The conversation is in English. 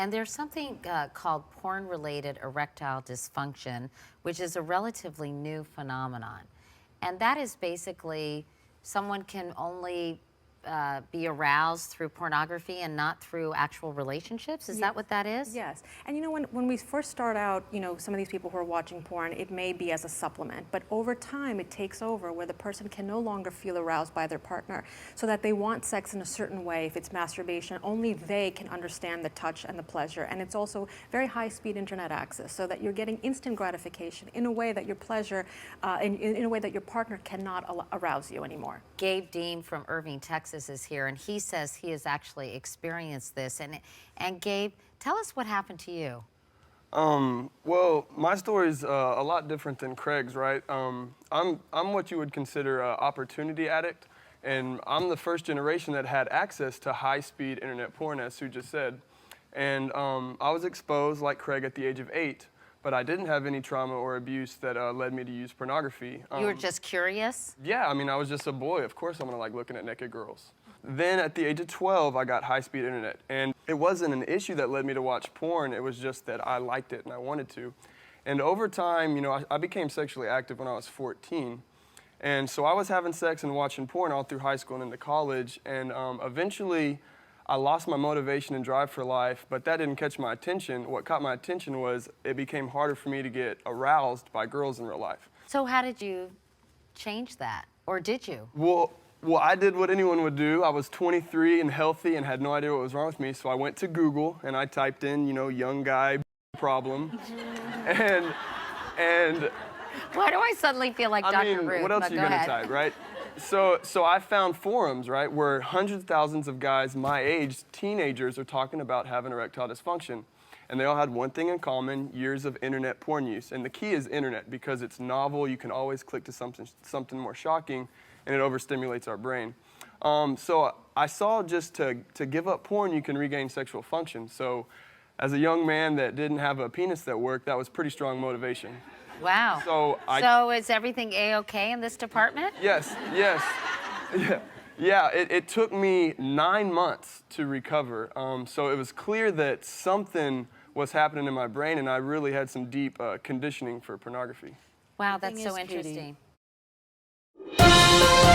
And there's something called porn-related erectile dysfunction, which is a relatively new phenomenon. And that is basically someone can only be aroused through pornography and not through actual relationships? Is that what that is? Yes. And you know, when we first start out, you know, some of these people who are watching porn, it may be as a supplement, but over time it takes over where the person can no longer feel aroused by their partner, so that they want sex in a certain way. If it's masturbation, only they can understand the touch and the pleasure. And it's also very high-speed internet access, so that you're getting instant gratification in a way that your pleasure, in a way that your partner cannot arouse you anymore. Gabe Deem from Irving, Texas is here, and he says he has actually experienced this. And Gabe, tell us what happened to you. Well, my story is a lot different than Craig's, right? I'm what you would consider an opportunity addict, and I'm the first generation that had access to high-speed internet porn, as Sue just said. And I was exposed, like Craig, at the age of 8, but I didn't have any trauma or abuse that led me to use pornography. You were just curious? Yeah, I mean, I was just a boy. Of course I'm gonna like looking at naked girls. Then at the age of 12, I got high-speed internet. And it wasn't an issue that led me to watch porn. It was just that I liked it and I wanted to. And over time, you know, I became sexually active when I was 14. And so I was having sex and watching porn all through high school and into college. And eventually, I lost my motivation and drive for life, but that didn't catch my attention. What caught my attention was it became harder for me to get aroused by girls in real life. So how did you change that? Or did you? Well, I did what anyone would do. I was 23 and healthy and had no idea what was wrong with me, so I went to Google and I typed in, you know, young guy problem. and Why do I suddenly feel like Dr. mean, Ruth? what else are you gonna type, right? So I found forums, right, where hundreds of thousands of guys my age, teenagers, are talking about having erectile dysfunction. And they all had one thing in common: years of internet porn use. And the key is internet, because it's novel, you can always click to something more shocking, and it overstimulates our brain. So I saw just to give up porn, you can regain sexual function. So as a young man that didn't have a penis that worked, that was pretty strong motivation. Wow. So is everything A-okay in this department? Yes. Yeah, it took me 9 months to recover. So it was clear that something was happening in my brain, and I really had some deep conditioning for pornography. Wow, that's so interesting. Katie.